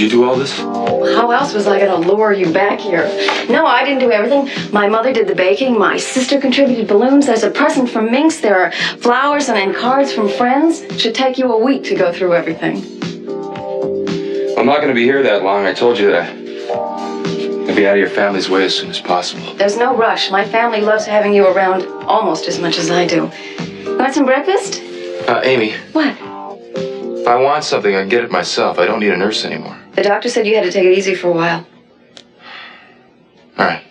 you do all this? How else was I going to lure you back here? No, I didn't do everything. My mother did the baking. My sister contributed balloons. There's a present from Minx. There are flowers and cards from friends. It should take you a week to go through everything. I'm not going to be here that long. I told you that. I'll be out of your family's way as soon as possible. There's no rush. My family loves having you around almost as much as I do. Want some breakfast? Amy. What? If I want something, I can get it myself. I don't need a nurse anymore. The doctor said you had to take it easy for a while. All right.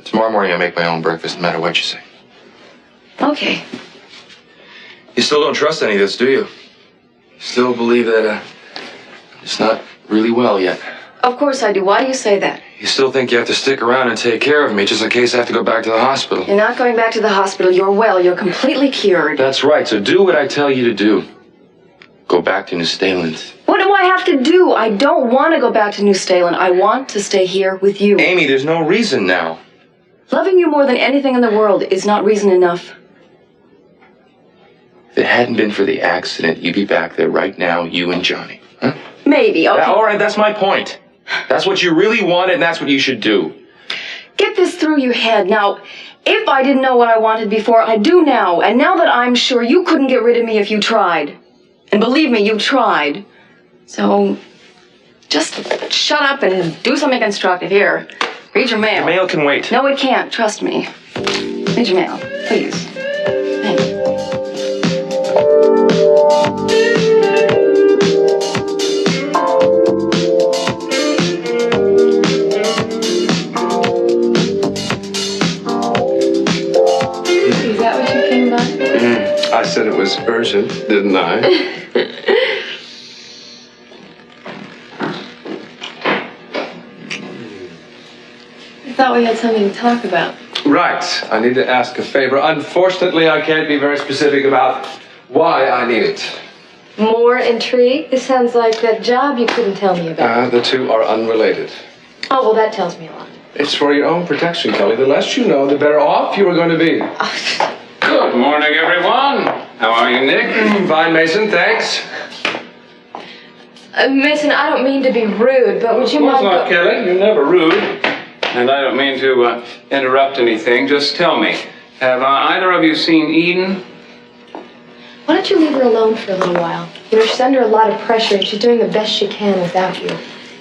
Tomorrow morning, I'll make my own breakfast, no matter what you say. Okay. You still don't trust any of this, do you? You still believe that, it's not really well yet? Of course I do. Why do you say that? You still think you have to stick around and take care of me just in case I have to go back to the hospital? You're not going back to the hospital. You're well. You're completely cured. That's right. So do what I tell you to do. Go back to New Staland. What do I have to do? I don't want to go back to New Staland. I want to stay here with you. Amy, there's no reason now. Loving you more than anything in the world is not reason enough. If it hadn't been for the accident, you'd be back there right now, you and Johnny. Huh? Maybe, okay. All right, that's my point. That's what you really wanted, and that's what you should do. Get this through your head. Now, if I didn't know what I wanted before, I do now. And now that I'm sure, you couldn't get rid of me if you tried. And believe me, you tried. So, just shut up and do something constructive. Here, read your mail. Your mail can wait. No, it can't. Trust me. Read your mail, please. Thank you. Is that what you came by? I said it was urgent, didn't I? I thought we had something to talk about. Right. I need to ask a favor. Unfortunately, I can't be very specific about why I need it. More intrigue? This sounds like that job you couldn't tell me about. The two are unrelated. Oh, well, that tells me a lot. It's for your own protection, Kelly. The less you know, the better off you are going to be. Good morning, everyone. How are you, Nick? Fine, Mason. Thanks. Mason, I don't mean to be rude, but would you mind... Not, Kelly. You're never rude. And I don't mean to interrupt anything. Just tell me, have either of you seen Eden? Why don't you leave her alone for a little while? You know, she's under a lot of pressure, and she's doing the best she can without you.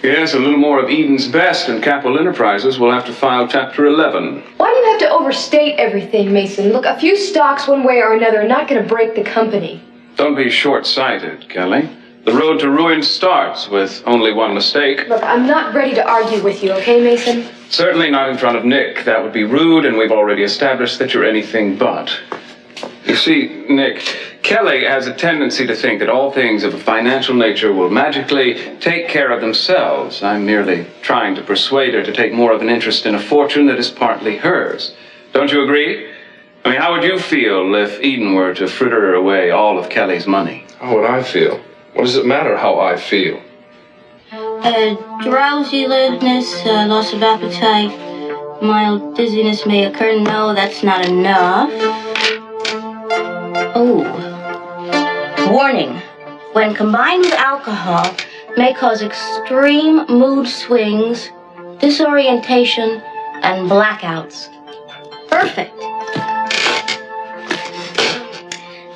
Yes, a little more of Eden's best, and Capital Enterprises will have to file Chapter 11. Why do you have to overstate everything, Mason? Look, a few stocks one way or another are not going to break the company. Don't be short-sighted, Kelly. The road to ruin starts with only one mistake. Look, I'm not ready to argue with you, okay, Mason? Certainly not in front of Nick. That would be rude, and we've already established that you're anything but. You see, Nick, Kelly has a tendency to think that all things of a financial nature will magically take care of themselves. I'm merely trying to persuade her to take more of an interest in a fortune that is partly hers. Don't you agree? I mean, how would you feel if Eden were to fritter away all of Kelly's money? How would I feel? What does it matter how I feel? Drowsiness, loss of appetite, mild dizziness may occur. No, that's not enough. Oh. Warning. When combined with alcohol, may cause extreme mood swings, disorientation, and blackouts. Perfect.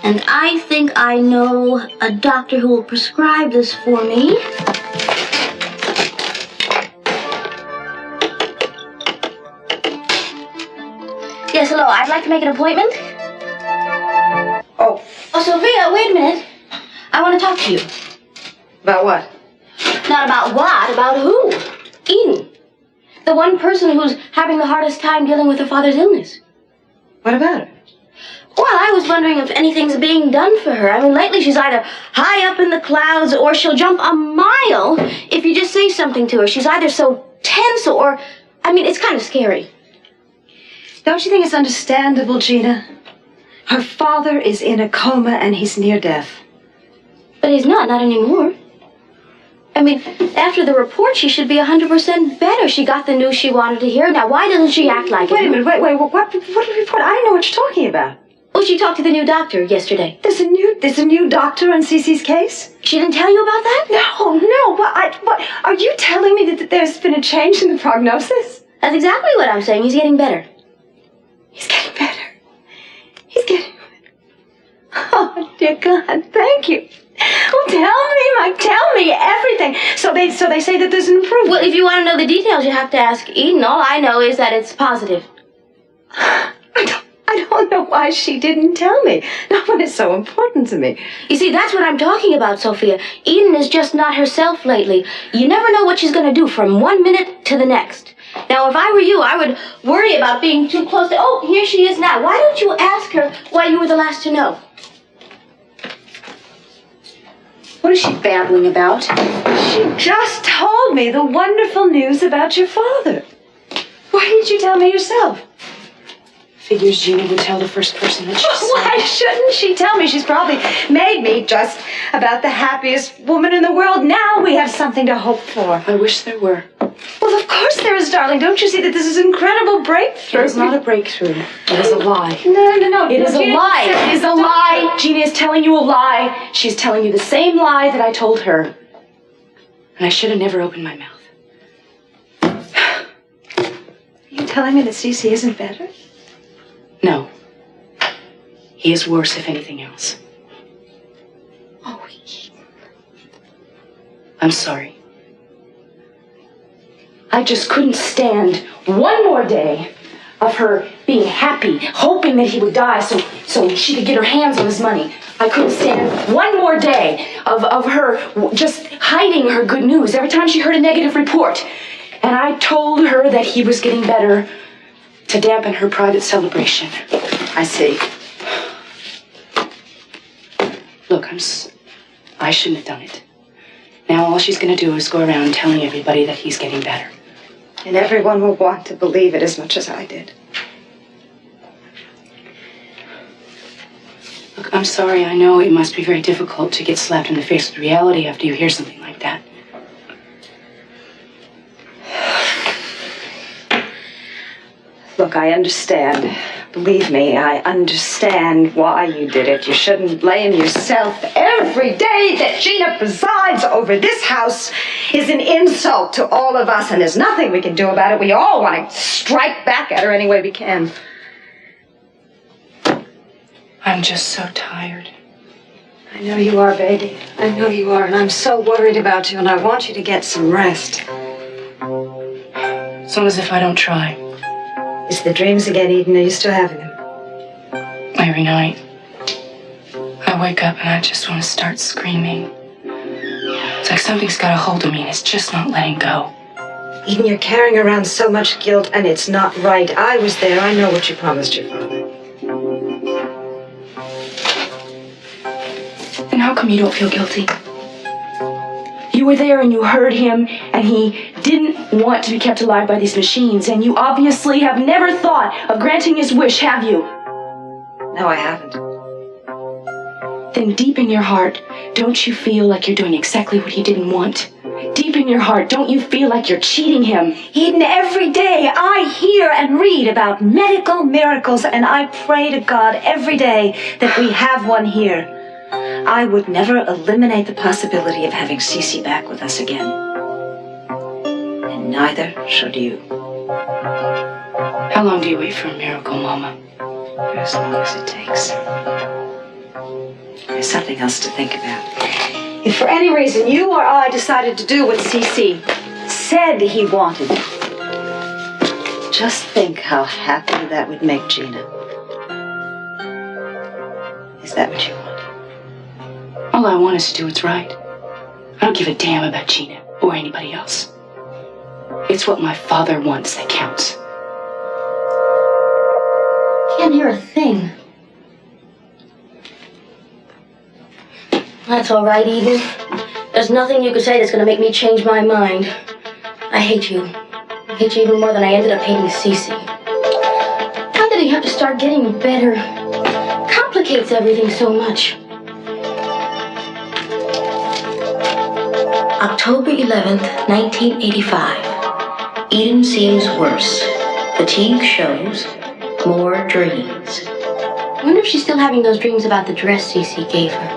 And I think I know a doctor who will prescribe this for me. Yes, hello, I'd like to make an appointment. Oh, Sophia, wait a minute. I want to talk to you. About what? Not about what, about who? Eden. The one person who's having the hardest time dealing with her father's illness. What about her? Well, I was wondering if anything's being done for her. I mean, lately she's either high up in the clouds or she'll jump a mile if you just say something to her. She's either so tense or, I mean, it's kind of scary. Don't you think it's understandable, Gina? Her father is in a coma and he's near death. But he's not anymore. I mean, after the report, she should be 100% better. She got the news she wanted to hear. Now, why doesn't she act like it? Wait a minute, wait, what report? I don't know what you're talking about. Oh, she talked to the new doctor yesterday. There's a new doctor on Cece's case? She didn't tell you about that? No. What? Are you telling me that there's been a change in the prognosis? That's exactly what I'm saying. He's getting better. He's getting better. Oh, dear God, thank you. Well, tell me everything. So they say that there's an improvement. Well, if you want to know the details, you have to ask Eden. All I know is that it's positive. I don't know why she didn't tell me. Not when it's so important to me. You see, that's what I'm talking about, Sophia. Eden is just not herself lately. You never know what she's going to do from 1 minute to the next. Now, if I were you, I would worry about being too close to... Oh, here she is now. Why don't you ask her why you were the last to know? What is she babbling about? She just told me the wonderful news about your father. Why didn't you tell me yourself? Figures Gina would tell the first person that she saw. Why shouldn't she tell me? She's probably made me just about the happiest woman in the world. Now we have something to hope for. I wish there were. Well, of course there is, darling. Don't you see that this is an incredible breakthrough? It is not a breakthrough. It is a lie. No. It is a Gina, lie. It is a lie. Gina is telling you a lie. She's telling you the same lie that I told her. And I should have never opened my mouth. Are you telling me that Cece isn't better? No. He is worse, if anything else. Oh, I'm sorry. I just couldn't stand one more day of her being happy, hoping that he would die so she could get her hands on his money. I couldn't stand one more day of her just hiding her good news every time she heard a negative report. And I told her that he was getting better to dampen her private celebration. I see. Look, I shouldn't have done it. Now all she's going to do is go around telling everybody that he's getting better. And everyone will want to believe it as much as I did. Look, I'm sorry. I know it must be very difficult to get slapped in the face with reality after you hear something like that. Look, I understand. Believe me, I understand why you did it. You shouldn't blame yourself. Every day that Gina presides over this house is an insult to all of us, and there's nothing we can do about it. We all want to strike back at her any way we can. I'm just so tired. I know you are, baby. I know you are, and I'm so worried about you, and I want you to get some rest. It's almost as if I don't try. It's the dreams again, Eden. Are you still having them? Every night, I wake up and I just want to start screaming. It's like something's got a hold of me and it's just not letting go. Eden, you're carrying around so much guilt, and it's not right. I was there. I know what you promised your father. Then how come you don't feel guilty? You were there and you heard him, and he didn't want to be kept alive by these machines, and you obviously have never thought of granting his wish, have you? No, I haven't. Then deep in your heart, don't you feel like you're doing exactly what he didn't want? Deep in your heart, don't you feel like you're cheating him? Eden, every day I hear and read about medical miracles, and I pray to God every day that we have one here. I would never eliminate the possibility of having Cece back with us again. And neither should you. How long do you wait for a miracle, Mama? For as long as it takes. There's something else to think about. If for any reason you or I decided to do what Cece said he wanted, just think how happy that would make Gina. Is that what you want? All I want is to do what's right. I don't give a damn about Gina or anybody else. It's what my father wants that counts. Can't hear a thing. That's all right, Eden. There's nothing you could say that's going to make me change my mind. I hate you. I hate you even more than I ended up hating Cece. How did he have to start getting better? Complicates everything so much. October 11th, 1985. Eden seems worse. Fatigue shows. More dreams. I wonder if she's still having those dreams about the dress Cece gave her.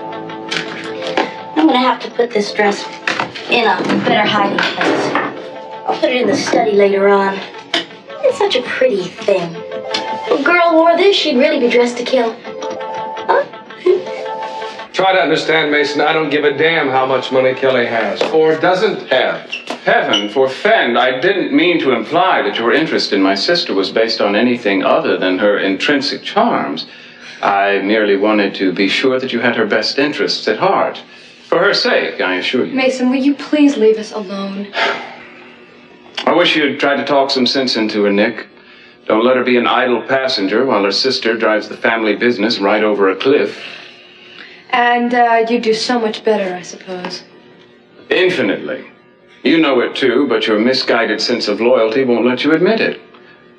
I'm gonna have to put this dress in a better hiding place. I'll put it in the study later on. It's such a pretty thing. If a girl wore this, she'd really be dressed to kill. Huh? Try to understand, Mason. I don't give a damn how much money Kelly has or doesn't have. Heaven forfend, I didn't mean to imply that your interest in my sister was based on anything other than her intrinsic charms. I merely wanted to be sure that you had her best interests at heart. For her sake, I assure you. Mason, will you please leave us alone? I wish you'd try to talk some sense into her, Nick. Don't let her be an idle passenger while her sister drives the family business right over a cliff. And you'd do so much better, I suppose. Infinitely. You know it too, but your misguided sense of loyalty won't let you admit it.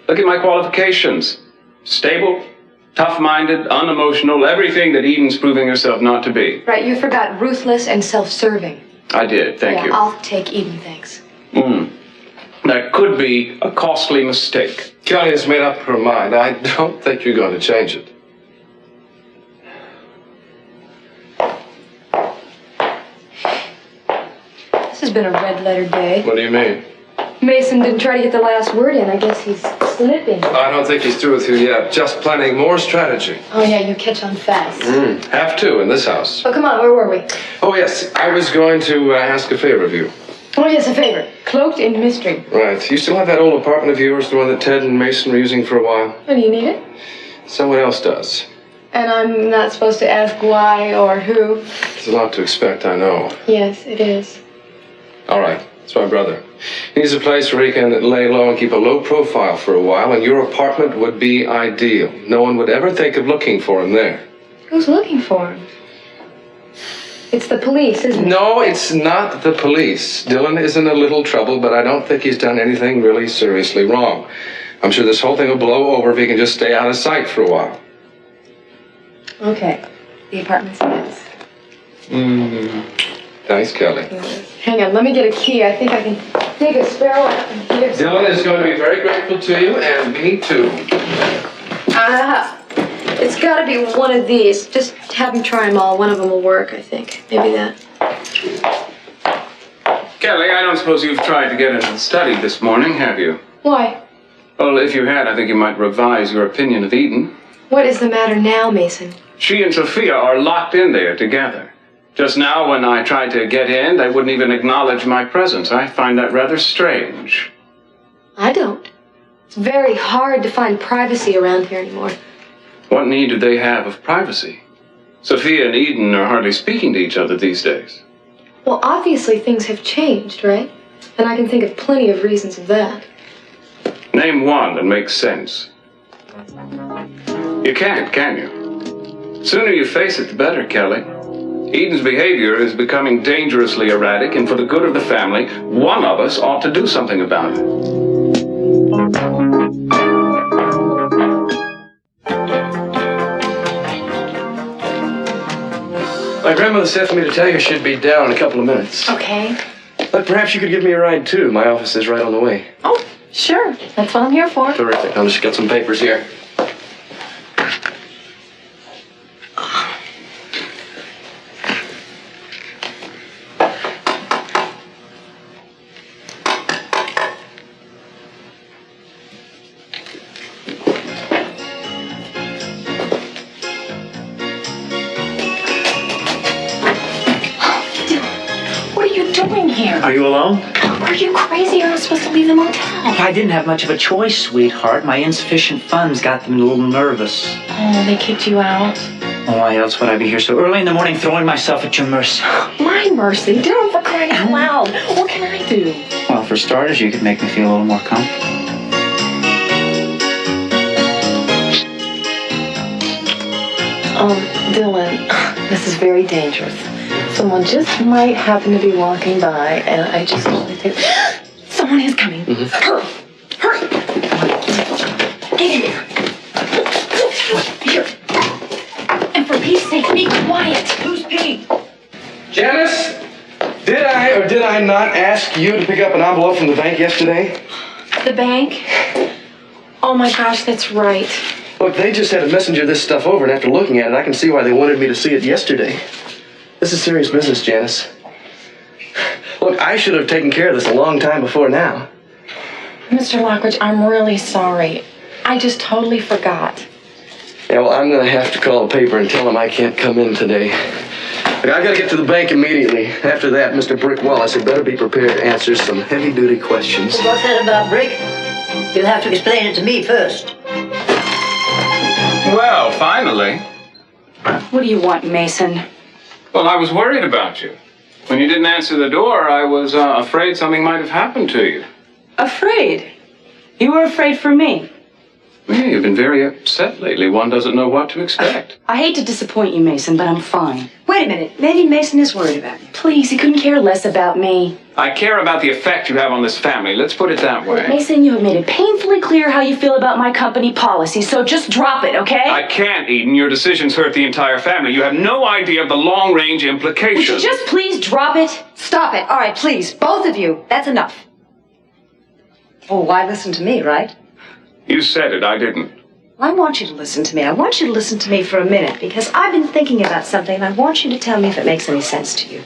Look at my qualifications. Stable, tough-minded, unemotional, everything that Eden's proving herself not to be. Right, you forgot ruthless and self-serving. I did, thank you. I'll take Eden, thanks. That could be a costly mistake. Kelly has made up her mind. I don't think you're going to change it. This has been a red-letter day. What do you mean? Mason didn't try to get the last word in. I guess he's slipping. I don't think he's through with you yet. Just planning more strategy. Oh, yeah, you catch on fast. Have to in this house. Oh, come on, where were we? Oh, yes. I was going to ask a favor of you. Oh, yes, a favor. Cloaked in mystery. Right. You still have that old apartment of yours, the one that Ted and Mason were using for a while? Oh, do you need it? Someone else does. And I'm not supposed to ask why or who? It's a lot to expect, I know. Yes, it is. All right. It's my brother. He needs a place where he can lay low and keep a low profile for a while, and your apartment would be ideal. No one would ever think of looking for him there. Who's looking for him? It's the police, isn't it? No, it's not the police. Dylan is in a little trouble, but I don't think he's done anything really seriously wrong. I'm sure this whole thing will blow over if he can just stay out of sight for a while. Okay. The apartment's nice. Thanks, Kelly. Hang on, let me get a key. I think I can dig a sparrow out from here. Dylan is going to be very grateful to you, and me too. It's got to be one of these. Just have him try them all. One of them will work, I think. Maybe that. Kelly, I don't suppose you've tried to get into the study this morning, have you? Why? Well, if you had, I think you might revise your opinion of Eden. What is the matter now, Mason? She and Sophia are locked in there together. Just now, when I tried to get in, they wouldn't even acknowledge my presence. I find that rather strange. I don't. It's very hard to find privacy around here anymore. What need do they have of privacy? Sophia and Eden are hardly speaking to each other these days. Well, obviously things have changed, right? And I can think of plenty of reasons of that. Name one that makes sense. You can't, can you? Sooner you face it, the better, Kelly. Eden's behavior is becoming dangerously erratic, and for the good of the family, one of us ought to do something about it. My grandmother said for me to tell you she'd be down in a couple of minutes. Okay. But perhaps you could give me a ride, too. My office is right on the way. Oh, sure. That's what I'm here for. Terrific. I'll just get some papers here. Are you alone? Are you crazy? You're not supposed to leave the motel. I didn't have much of a choice, sweetheart. My insufficient funds got them a little nervous. Oh, they kicked you out. Why else would I be here so early in the morning throwing myself at your mercy? My mercy. Dylan, for crying out loud. What can I do? Well, for starters, you could make me feel a little more comfortable. Dylan, this is very dangerous. Someone just might happen to be walking by, and I just want to take... Someone is coming. Hurry! Hurry! Get in there. Here. And for Pete's sake, be quiet. Who's Pete? Janice, did I or did I not ask you to pick up an envelope from the bank yesterday? The bank? Oh my gosh, that's right. Look, they just had to messenger this stuff over, and after looking at it, I can see why they wanted me to see it yesterday. This is serious business, Janice. Look, I should have taken care of this a long time before now. Mr. Lockridge, I'm really sorry. I just totally forgot. Yeah, well, I'm going to have to call the paper and tell them I can't come in today. Look, I've got to get to the bank immediately. After that, Mr. Brick Wallace had better be prepared to answer some heavy-duty questions. What's that about Brick? You'll have to explain it to me first. Well, finally. What do you want, Mason? Well, I was worried about you. When you didn't answer the door, I was afraid something might have happened to you. Afraid? You were afraid for me? Yeah, you've been very upset lately. One doesn't know what to expect. I hate to disappoint you, Mason, but I'm fine. Wait a minute. Maybe Mason is worried about me. Please, he couldn't care less about me. I care about the effect you have on this family. Let's put it that way. Mason, you have made it painfully clear how you feel about my company policy, so just drop it, okay? I can't, Eden. Your decisions hurt the entire family. You have no idea of the long-range implications. Would you just please drop it? Stop it. All right, please. Both of you. That's enough. Oh, why listen to me, right? You said it. I didn't. I want you to listen to me. I want you to listen to me for a minute, because I've been thinking about something, and I want you to tell me if it makes any sense to you.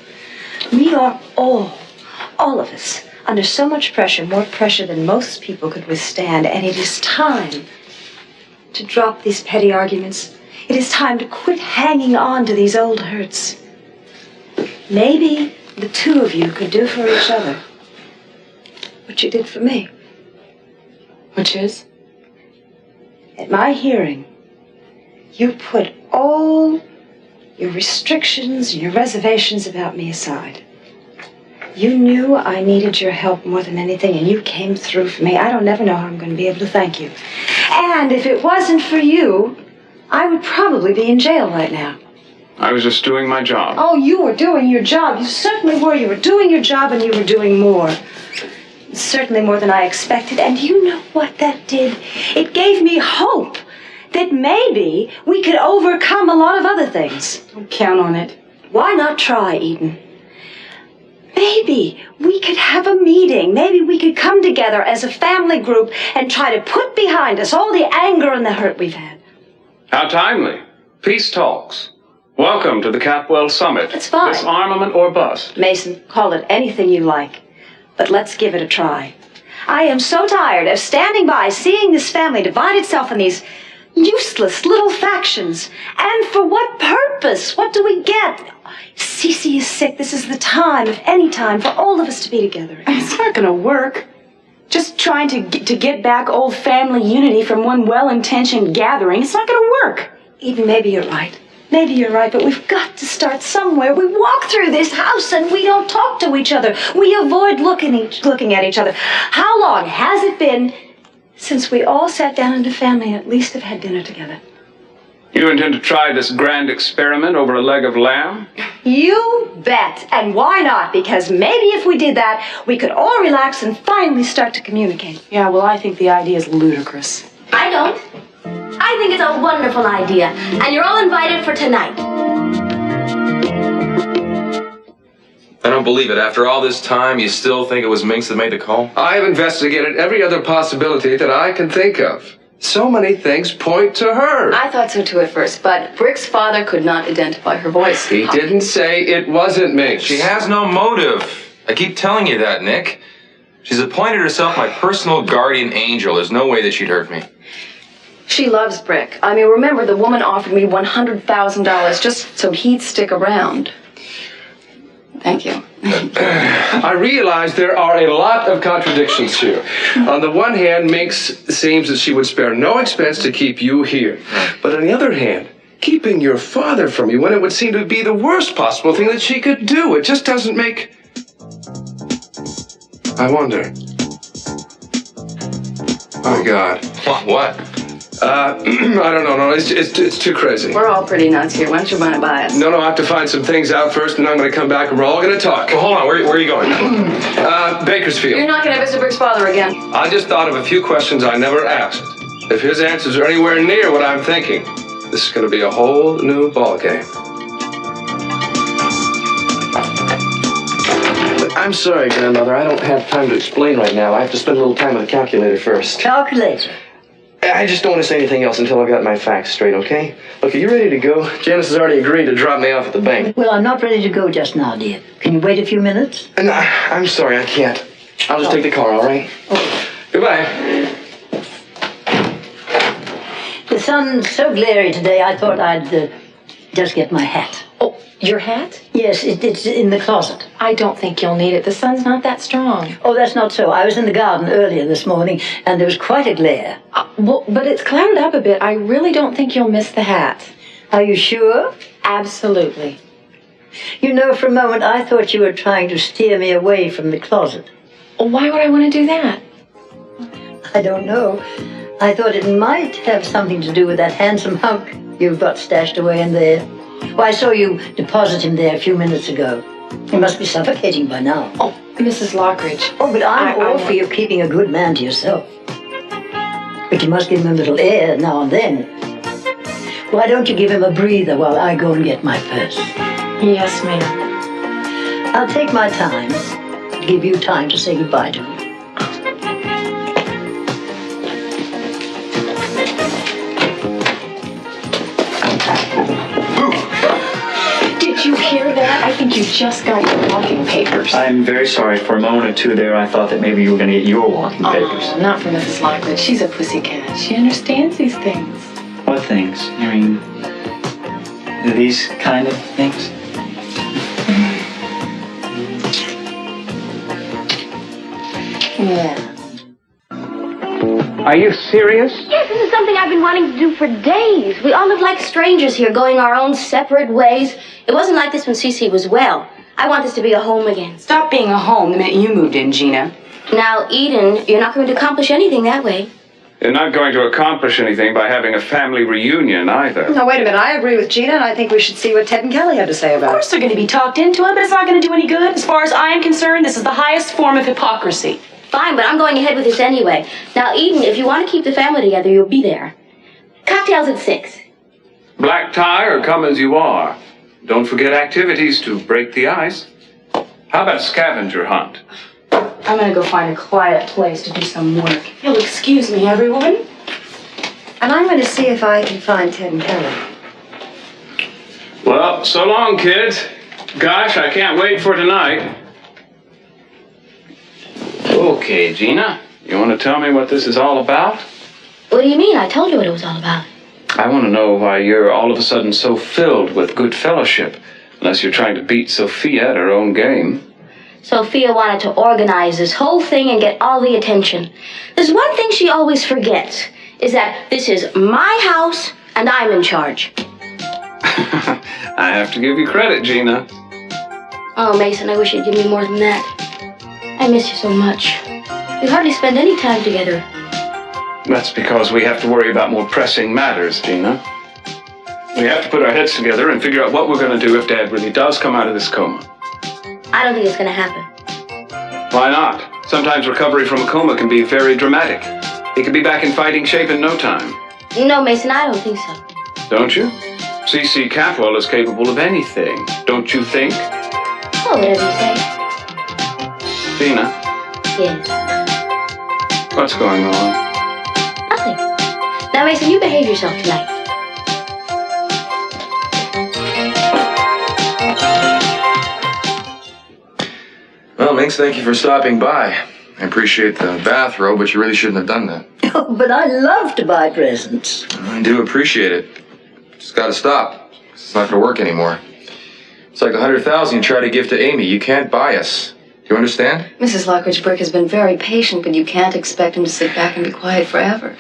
We are all of us, under so much pressure, more pressure than most people could withstand, and it is time to drop these petty arguments. It is time to quit hanging on to these old hurts. Maybe the two of you could do for each other what you did for me. Which is? At my hearing, you put all your restrictions and your reservations about me aside. You knew I needed your help more than anything, and you came through for me. I don't never know how I'm going to be able to thank you. And if it wasn't for you, I would probably be in jail right now. I was just doing my job. Oh, you were doing your job. You certainly were. You were doing your job, and you were doing more. Certainly more than I expected. And you know what that did? It gave me hope that maybe we could overcome a lot of other things. Don't count on it. Why not try, Eden? Maybe we could have a meeting. Maybe we could come together as a family group and try to put behind us all the anger and the hurt we've had. How timely. Peace talks. Welcome to the Capwell Summit. It's fine. Disarmament or bust. Mason, call it anything you like. But let's give it a try. I am so tired of standing by, seeing this family divide itself in these useless little factions. And for what purpose? What do we get? Cece is sick. This is the time, if any time, for all of us to be together. It's not going to work. Just trying to get back old family unity from one well-intentioned gathering. It's not going to work. Eden, maybe you're right. Maybe you're right, but we've got to start somewhere. We walk through this house and we don't talk to each other. We avoid looking at each other. How long has it been since we all sat down in the family and at least have had dinner together? You intend to try this grand experiment over a leg of lamb? You bet. And why not? Because maybe if we did that, we could all relax and finally start to communicate. Yeah, well, I think the idea is ludicrous. I don't. I think it's a wonderful idea, and you're all invited for tonight. I don't believe it. After all this time, you still think it was Minx that made the call? I have investigated every other possibility that I can think of. So many things point to her. I thought so too at first, but Brick's father could not identify her voice. He didn't say it wasn't Minx. She has no motive. I keep telling you that, Nick. She's appointed herself my personal guardian angel. There's no way that she'd hurt me. She loves Brick. I mean, remember, the woman offered me $100,000 just so he'd stick around. Thank you. I realize there are a lot of contradictions here. On the one hand, Minx seems that she would spare no expense to keep you here. But on the other hand, keeping your father from you when it would seem to be the worst possible thing that she could do, it just doesn't make... I wonder. Oh, God. What? I don't know. No, it's too crazy. We're all pretty nuts here. Why don't you run it by us? No, I have to find some things out first, and I'm going to come back, and we're all going to talk. Well, hold on. Where are you going? Bakersfield. You're not going to visit Brick's father again. I just thought of a few questions I never asked. If his answers are anywhere near what I'm thinking, this is going to be a whole new ballgame. I'm sorry, Grandmother. I don't have time to explain right now. I have to spend a little time with the calculator first. Calculator. I just don't want to say anything else until I've got my facts straight, okay? Look, are you ready to go? Janice has already agreed to drop me off at the bank. Well, I'm not ready to go just now, dear. Can you wait a few minutes? And I'm sorry, I can't. I'll just take the car, all right? Oh. Goodbye. The sun's so glary today, I thought I'd just get my hat. Oh, your hat? Yes, it's in the closet. I don't think you'll need it. The sun's not that strong. Oh, that's not so. I was in the garden earlier this morning, and there was quite a glare. Well, but it's clouded up a bit. I really don't think you'll miss the hat. Are you sure? Absolutely. You know, for a moment, I thought you were trying to steer me away from the closet. Why would I want to do that? I don't know. I thought it might have something to do with that handsome hunk you've got stashed away in there. Well, I saw you deposit him there a few minutes ago. He must be suffocating by now. Oh, Mrs. Lockridge. Oh, but I'm all for you keeping a good man to yourself. But you must give him a little air now and then. Why don't you give him a breather while I go and get my purse? Yes, ma'am. I'll take my time. Give you time to say goodbye to me. Did you hear that? I think you just got your walking papers. I'm very sorry. For a moment or two there, I thought that maybe you were going to get your walking papers. Oh, not for Mrs. Lockridge. She's a pussycat. She understands these things. What things? I mean, these kind of things? Yeah. Are you serious? Yes, this is something I've been wanting to do for days. We all live like strangers here, going our own separate ways. It wasn't like this when Cece was well. I want this to be a home again. Stop being a home the minute you moved in, Gina. Now, Eden, you're not going to accomplish anything that way. You're not going to accomplish anything by having a family reunion either. No, wait a minute. I agree with Gina, and I think we should see what Ted and Kelly have to say about it. Of course they're going to be talked into it, but it's not going to do any good. As far as I am concerned, this is the highest form of hypocrisy. Fine, but I'm going ahead with this anyway. Now, Eden, if you want to keep the family together, you'll be there. Cocktails at 6. Black tie or come as you are. Don't forget activities to break the ice. How about a scavenger hunt? I'm gonna go find a quiet place to do some work. You'll excuse me, everyone. And I'm going to see if I can find Ted and Kelly. Well, so long, kids. Gosh, I can't wait for tonight. Okay, Gina, you want to tell me what this is all about? What do you mean? I told you what it was all about. I want to know why you're all of a sudden so filled with good fellowship, unless you're trying to beat Sophia at her own game. Sophia wanted to organize this whole thing and get all the attention. There's one thing she always forgets, is that this is my house and I'm in charge. I have to give you credit, Gina. Oh, Mason, I wish you'd give me more than that. I miss you so much. We hardly spend any time together. That's because we have to worry about more pressing matters, Gina. We have to put our heads together and figure out what we're going to do if Dad really does come out of this coma. I don't think it's going to happen. Why not? Sometimes recovery from a coma can be very dramatic. He could be back in fighting shape in no time. No, Mason, I don't think so. Don't you? C.C. Catwell is capable of anything, don't you think? Oh, whatever you say. Gina? Yes. What's going on? Nothing. Now, Mason, you behave yourself tonight. Well, Minx, thank you for stopping by. I appreciate the bathrobe, but you really shouldn't have done that. Oh, but I love to buy presents. I do appreciate it. Just gotta stop. It's not gonna work anymore. It's like $100,000 you try to give to Amy. You can't buy us. Do you understand? Mrs. Lockridge Brick has been very patient, but you can't expect him to sit back and be quiet forever.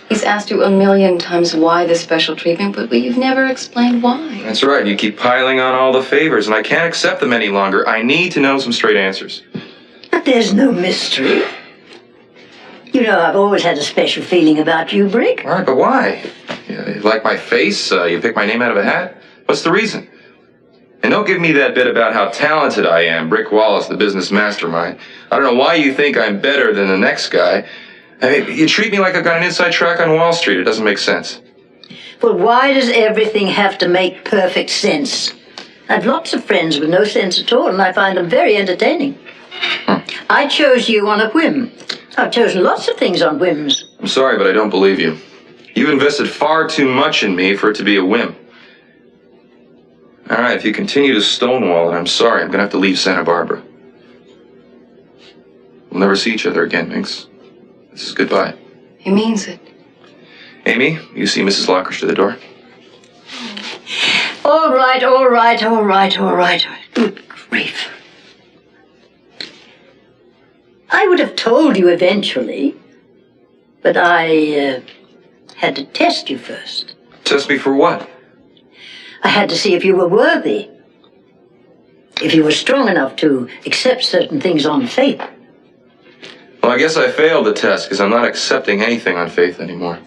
He's asked you 1,000,000 times why this special treatment, but you've never explained why. That's right. You keep piling on all the favors, and I can't accept them any longer. I need to know some straight answers. But there's no mystery. You know, I've always had a special feeling about you, Brick. All right, but why? You like my face? You pick my name out of a hat? What's the reason? And don't give me that bit about how talented I am, Brick Wallace, the business mastermind. I don't know why you think I'm better than the next guy. I mean, you treat me like I've got an inside track on Wall Street. It doesn't make sense. Well, why does everything have to make perfect sense? I've lots of friends with no sense at all, and I find them very entertaining. I chose you on a whim. I've chosen lots of things on whims. I'm sorry, but I don't believe you. You invested far too much in me for it to be a whim. All right, if you continue to stonewall it, I'm sorry. I'm going to have to leave Santa Barbara. We'll never see each other again, Minx. This is goodbye. He means it. Amy, you see Mrs. Lockridge to the door? All right. Good grief. I would have told you eventually, but I had to test you first. Test me for what? I had to see if you were worthy, if you were strong enough to accept certain things on faith. Well, I guess I failed the test because I'm not accepting anything on faith anymore.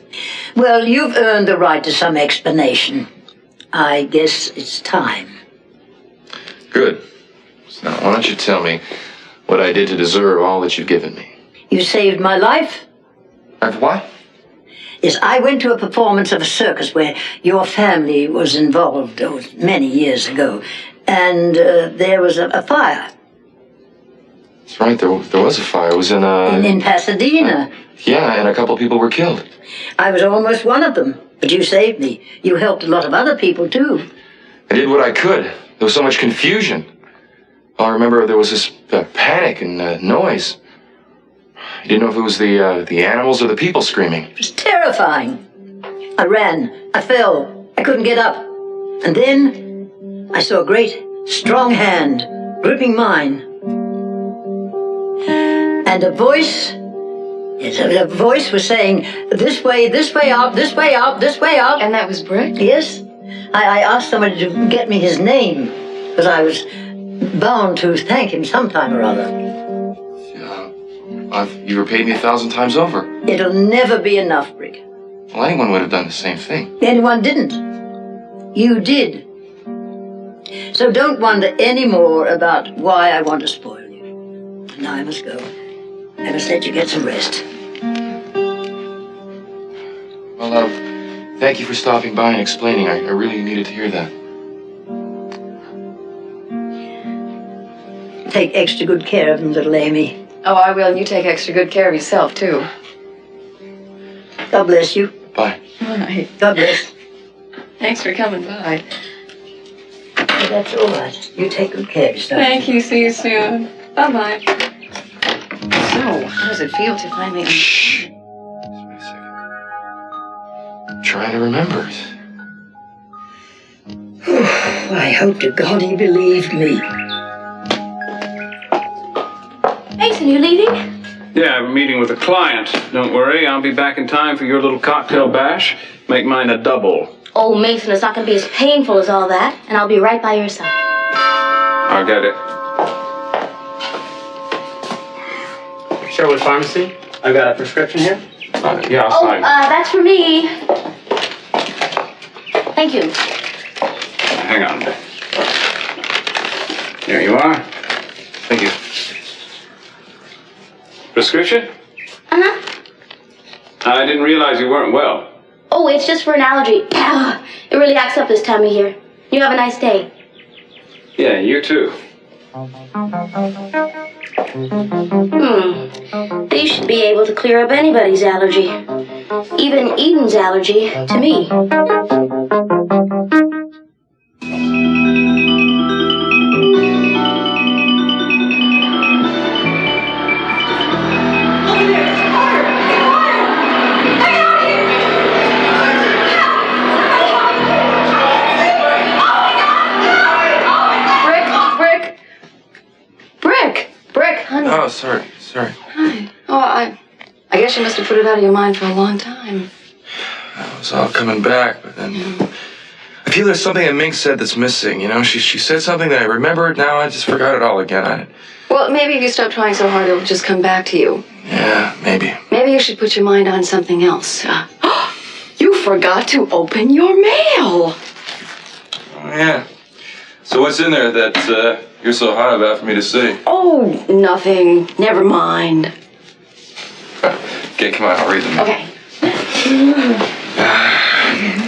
Well, you've earned the right to some explanation. I guess it's time. Good. So now, why don't you tell me what I did to deserve all that you've given me? You saved my life. I've what? Yes, I went to a performance of a circus where your family was involved many years ago, and there was a fire. That's right, there was a fire. It was in Pasadena. Yeah, and a couple people were killed. I was almost one of them, but you saved me. You helped a lot of other people, too. I did what I could. There was so much confusion. All I remember, there was this panic and noise. I didn't know if it was the animals or the people screaming. It was terrifying. I ran. I fell. I couldn't get up. And then I saw a great, strong hand gripping mine. And a voice was saying, this way up, this way up, this way up. And that was Brick? Yes. I asked somebody to get me his name, because I was bound to thank him sometime or other. You repaid me 1,000 times over. It'll never be enough, Brick. Well, anyone would have done the same thing. Anyone didn't. You did. So don't wonder any more about why I want to spoil you. Now I must go. I must let you get some rest. Well, thank you for stopping by and explaining. I really needed to hear that. Take extra good care of him, little Amy. Oh, I will, and you take extra good care of yourself, too. God bless you. Bye. Bye. God bless. Thanks for coming by. Well, that's all right. You take good care of yourself. Thank you. See you soon. Bye-bye. So, how does it feel to finally... Shh. Just wait a second. I'm trying to remember it. I hope to God he believed me. Mason, you leaving? Yeah, I have a meeting with a client. Don't worry, I'll be back in time for your little cocktail bash. Make mine a double. Oh, Mason, it's not going to be as painful as all that, and I'll be right by your side. I'll get it. Sherwood Pharmacy. I've got a prescription here. Yeah, I'll sign. That's for me. Thank you. Hang on. Here you are. Thank you. Prescription? Uh-huh. I didn't realize you weren't well. Oh, it's just for an allergy. It really acts up this time of year. You have a nice day. Yeah, you too. They should be able to clear up anybody's allergy. Even Eden's allergy to me. Oh, sorry. Hi. Oh, I guess you must have put it out of your mind for a long time. I was all coming back, but then... I feel there's something that Mink said that's missing, you know? She said something that I remembered, now I just forgot it all again. Well, maybe if you stop trying so hard, it'll just come back to you. Yeah, maybe. Maybe you should put your mind on something else. You forgot to open your mail. Oh, yeah. So what's in there that you're so hot about for me to see? Oh, nothing. Never mind. Okay, come on, I'll read them. Okay.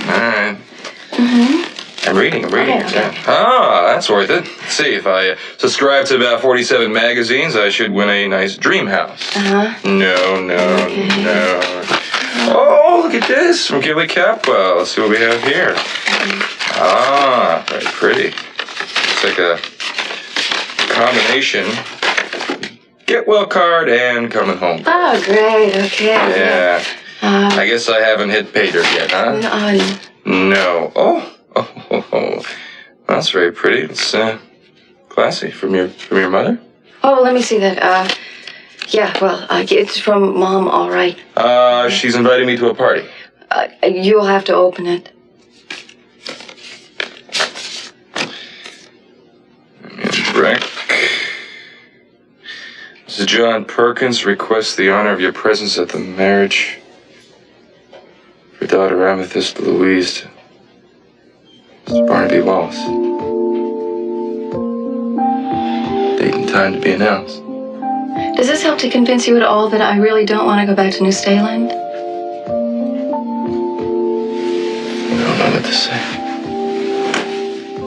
All right. I'm reading. Okay. Yeah. Oh, that's worth it. Let's see, if I subscribe to about 47 magazines, I should win a nice dream house. Uh-huh. No. Oh, look at this from Gilly Capwell. Let's see what we have here. Ah, very pretty. It's like a combination. Get well card and coming home. Oh, great. Okay. Yeah. I guess I haven't hit pay dirt yet, huh? No. Oh. That's very pretty. It's classy. From your mother? Oh, let me see that. Yeah, well, it's from Mom, all right. She's invited me to a party. You'll have to open it. Rick. Mrs. John Perkins requests the honor of your presence at the marriage of her daughter Amethyst Louise to Mr. Barnaby Wallace. Date and time to be announced. Does this help to convince you at all that I really don't want to go back to New Staland? I don't know what to say.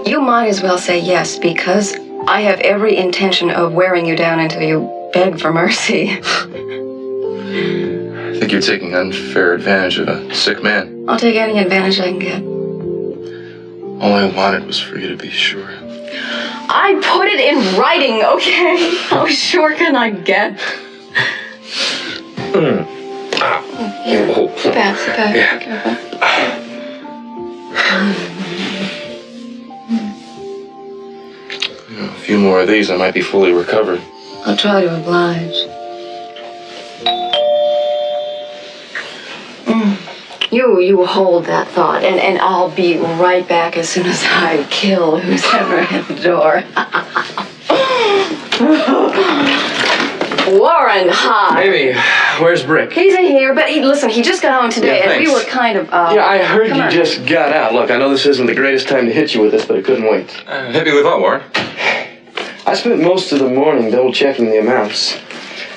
You might as well say yes, because I have every intention of wearing you down until you beg for mercy. I think you're taking unfair advantage of a sick man. I'll take any advantage I can get. All I wanted was for you to be sure. I put it in writing, okay? How sure can I get? Here, sit back. Yeah. Careful. A few more of these, I might be fully recovered. I'll try to oblige. You hold that thought, and I'll be right back as soon as I kill who's ever at the door. Warren, hi. Amy, where's Brick? He's in here, but listen, he just got home today, Yeah, and we thanks. were kind of, Yeah, I heard come you on. just got out. Look, I know this isn't the greatest time to hit you with this, but I couldn't wait. Hit me with what, Warren? I spent most of the morning double-checking the amounts.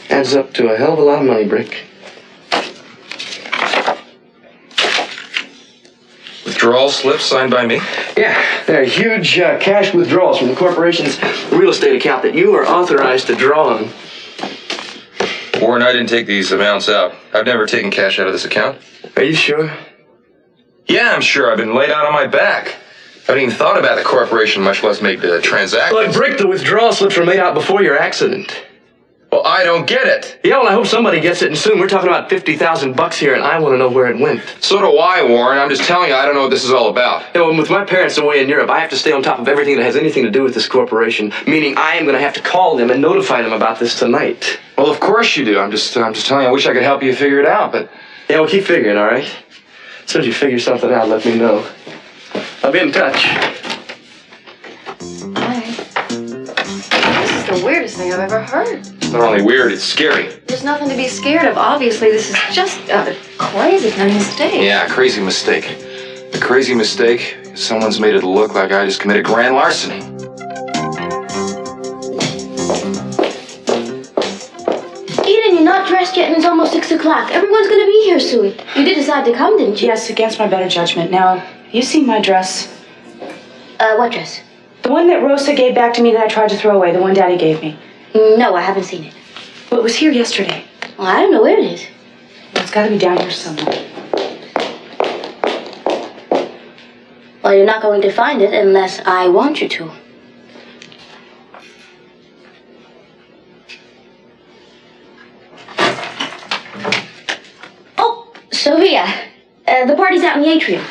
Adds up to a hell of a lot of money, Brick. Withdrawal slips signed by me? Yeah, they're huge cash withdrawals from the corporation's real estate account that you are authorized to draw on. Warren, I didn't take these amounts out. I've never taken cash out of this account. Are you sure? Yeah, I'm sure. I've been laid out on my back. I haven't even thought about the corporation, much less make the transaction. Look, Brick, the withdrawal slips were made out before your accident. Well, I don't get it. Yeah, well, I hope somebody gets it, and soon. We're talking about $50,000 here, and I want to know where it went. So do I, Warren. I'm just telling you, I don't know what this is all about. Yeah, well, with my parents away in Europe, I have to stay on top of everything that has anything to do with this corporation, meaning I am going to have to call them and notify them about this tonight. Well, of course you do. I'm just telling you, I wish I could help you figure it out, but... Yeah, well, keep figuring, all right? As soon as you figure something out, let me know. I'll be in touch. Hi. This is the weirdest thing I've ever heard. It's not only weird, it's scary. There's nothing to be scared of. Obviously, this is just a crazy kind of mistake. Yeah, a crazy mistake. A crazy mistake. Someone's made it look like I just committed grand larceny. Eden, you're not dressed yet and it's almost 6 o'clock. Everyone's gonna be here soon. You did decide to come, didn't you? Yes, against my better judgment. Now, have you seen my dress? What dress? The one that Rosa gave back to me that I tried to throw away, the one Daddy gave me. No, I haven't seen it. Well, it was here yesterday. Well, I don't know where it is. Well, it's gotta be down here somewhere. Well, you're not going to find it unless I want you to. Oh, Sophia, the party's out in the atrium.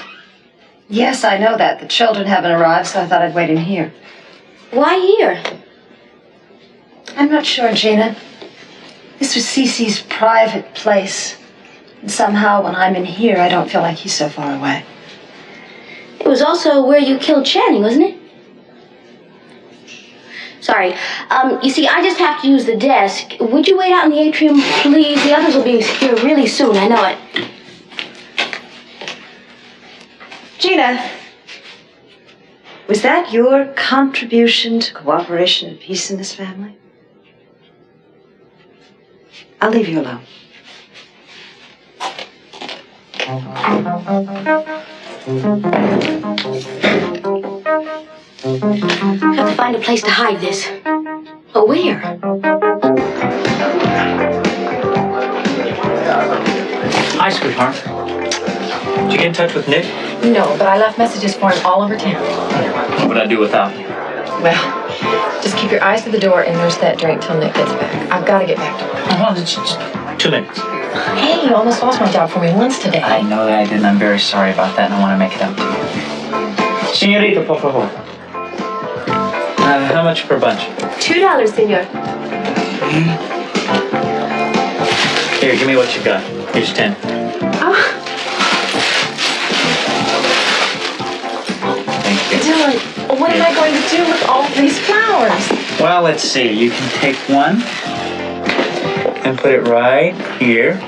Yes, I know that. The children haven't arrived, so I thought I'd wait in here. Why here? I'm not sure, Gina. This was Cece's private place. And somehow, when I'm in here, I don't feel like he's so far away. It was also where you killed Channing, wasn't it? Sorry. You see, I just have to use the desk. Would you wait out in the atrium, please? The others will be here really soon, I know it. Gina, was that your contribution to cooperation and peace in this family? I'll leave you alone. I have to find a place to hide this. But where? Hi, sweetheart. Did you get in touch with Nick? No, but I left messages for him all over town. What would I do without you? Well, just keep your eyes to the door and nurse that drink till Nick gets back. I've got to get back to work. Hold on, just 2 minutes. Hey, you almost lost my job for me once today. I know that I did, and I'm very sorry about that, and I want to make it up to you. Señorita, por favor. How much per bunch? $2, senor. Here, give me what you got. Here's 10. Thank you. Dylan, what am I going to do with all these flowers? Well, let's see. You can take one and put it right here.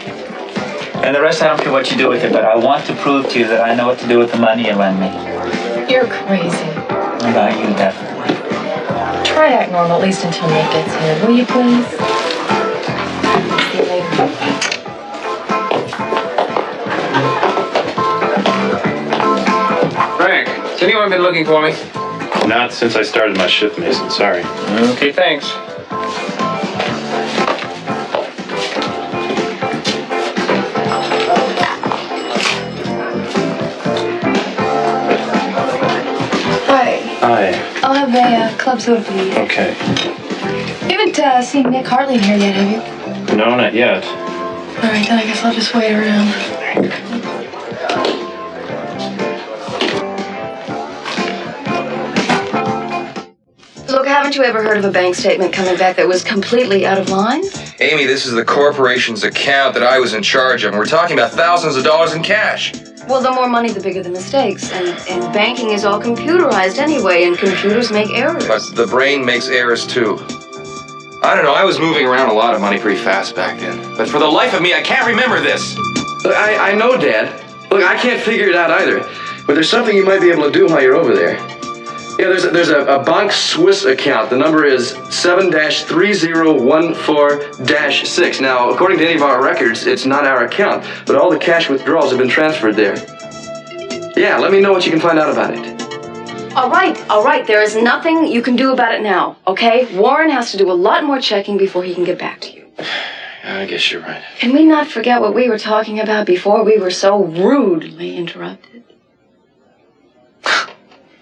And the rest, I don't care what you do with it, but I want to prove to you that I know what to do with the money you lend me. You're crazy. About you, definitely. Try to act normal, at least until Nick gets here. Will you please? See you later. Frank, has anyone been looking for me? Not since I started my shift, Mason. Sorry. Okay, thanks. Hi. I'll have a club soda, please. Okay. You haven't seen Nick Hartley here yet, have you? No, not yet. All right, then I guess I'll just wait around. Look, haven't you ever heard of a bank statement coming back that was completely out of line? Amy, this is the corporation's account that I was in charge of, and we're talking about thousands of dollars in cash. Well, the more money, the bigger the mistakes. And banking is all computerized anyway, and computers make errors. But the brain makes errors too. I don't know, I was moving around a lot of money pretty fast back then. But for the life of me, I can't remember this. Look, I know, Dad. Look, I can't figure it out either. But there's something you might be able to do while you're over there. Yeah, there's a Bank Swiss account. The number is 7-3014-6. Now, according to any of our records, it's not our account, but all the cash withdrawals have been transferred there. Yeah, let me know what you can find out about it. All right. There is nothing you can do about it now, okay? Warren has to do a lot more checking before he can get back to you. I guess you're right. Can we not forget what we were talking about before we were so rudely interrupted?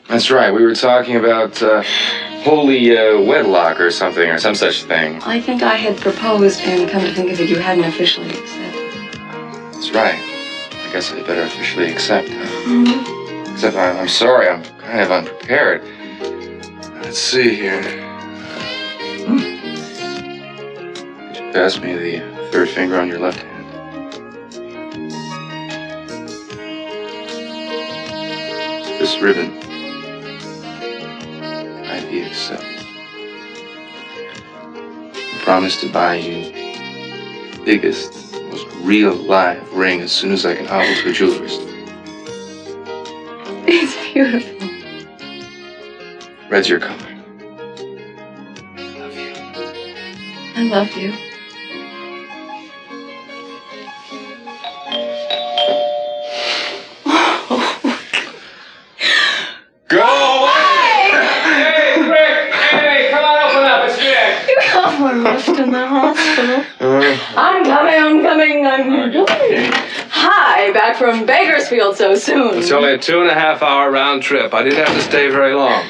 That's right, we were talking about holy wedlock or something, or some such thing. I think I had proposed, and come to think of it, you hadn't officially accepted. That's right. I guess I'd better officially accept. Mm-hmm. Except I'm sorry, I'm kind of unprepared. Let's see here. Could you pass me the third finger on your left hand? This ribbon. I accept. I promise to buy you the biggest, most real live ring as soon as I can hobble to a jeweler's. It's beautiful. Red's your color. I love you. Go away! Left in the hospital. I'm coming. Hi, back from Bakersfield so soon. It's only a 2.5-hour round trip. I didn't have to stay very long.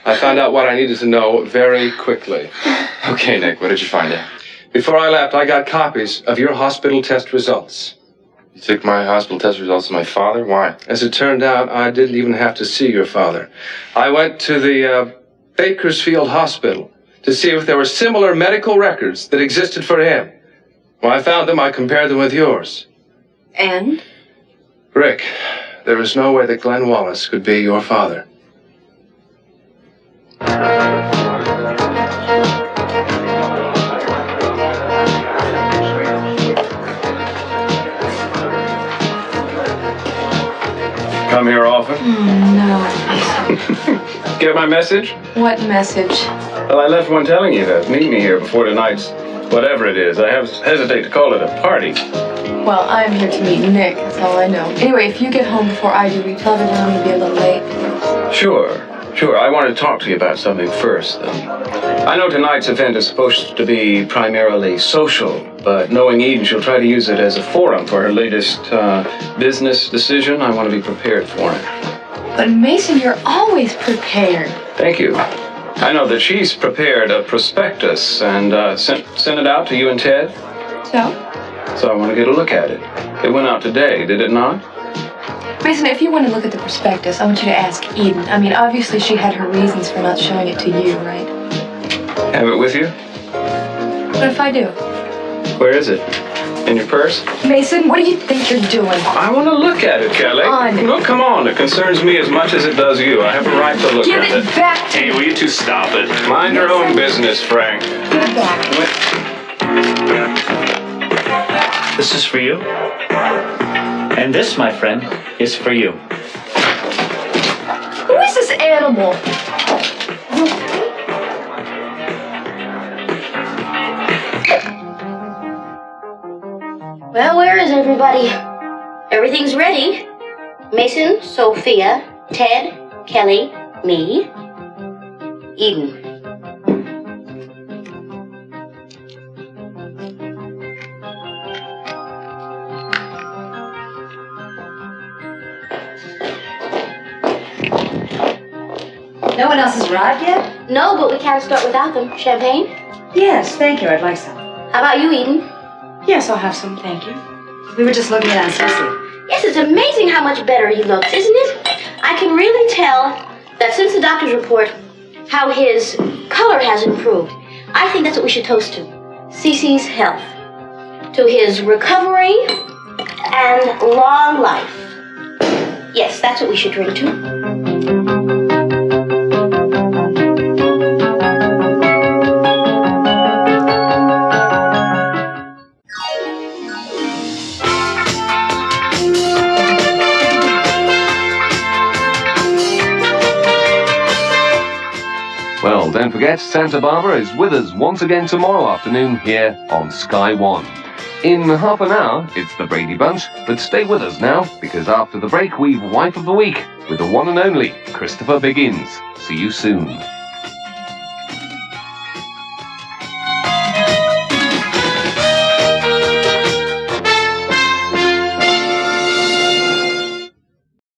I found out what I needed to know very quickly. Okay, Nick, what did you find out? Before I left, I got copies of your hospital test results. You took my hospital test results to my father? Why? As it turned out, I didn't even have to see your father. I went to the Bakersfield Hospital to see if there were similar medical records that existed for him. When I found them, I compared them with yours. And? Rick, there is no way that Glenn Wallace could be your father. Come here often? No. Get my message? What message? Well, I left one telling you to meet me here before tonight's whatever it is. I hesitate to call it a party. Well, I'm here to meet Nick, that's all I know. Anyway, if you get home before I do, will you tell everyone I'm going to be a little late? Sure. Sure, I want to talk to you about something first, though. I know tonight's event is supposed to be primarily social, but knowing Eden, she'll try to use it as a forum for her latest business decision. I want to be prepared for it. But Mason, you're always prepared. Thank you. I know that she's prepared a prospectus and sent it out to you and Ted. So I want to get a look at it. It went out today, did it not? Mason, if you want to look at the prospectus, I want you to ask Eden. I mean, obviously she had her reasons for not showing it to you, right? Have it with you? What if I do? Where is it? In your purse? Mason, what do you think you're doing? I want to look at it, Kelly. No, come on. It concerns me as much as it does you. I have a right to look at it. Give it back to me. Hey, will you two stop it? Mind your own business, Frank. Give it back. This is for you. And this, my friend, is for you. Who is this animal? Well, where is everybody? Everything's ready. Mason, Sophia, Ted, Kelly, me, Eden. No one else has arrived yet? No, but we can't start without them. Champagne? Yes, thank you. I'd like some. How about you, Eden? Yes, I'll have some, thank you. We were just looking at Aunt Cecily. Yes, it's amazing how much better he looks, isn't it? I can really tell that since the doctor's report, how his color has improved. I think that's what we should toast to. Cece's health. To his recovery and long life. Yes, that's what we should drink to. Well, don't forget, Santa Barbara is with us once again tomorrow afternoon here on Sky One. In half an hour, it's the Brady Bunch, but stay with us now, because after the break, we've Wife of the Week with the one and only Christopher Biggins. See you soon.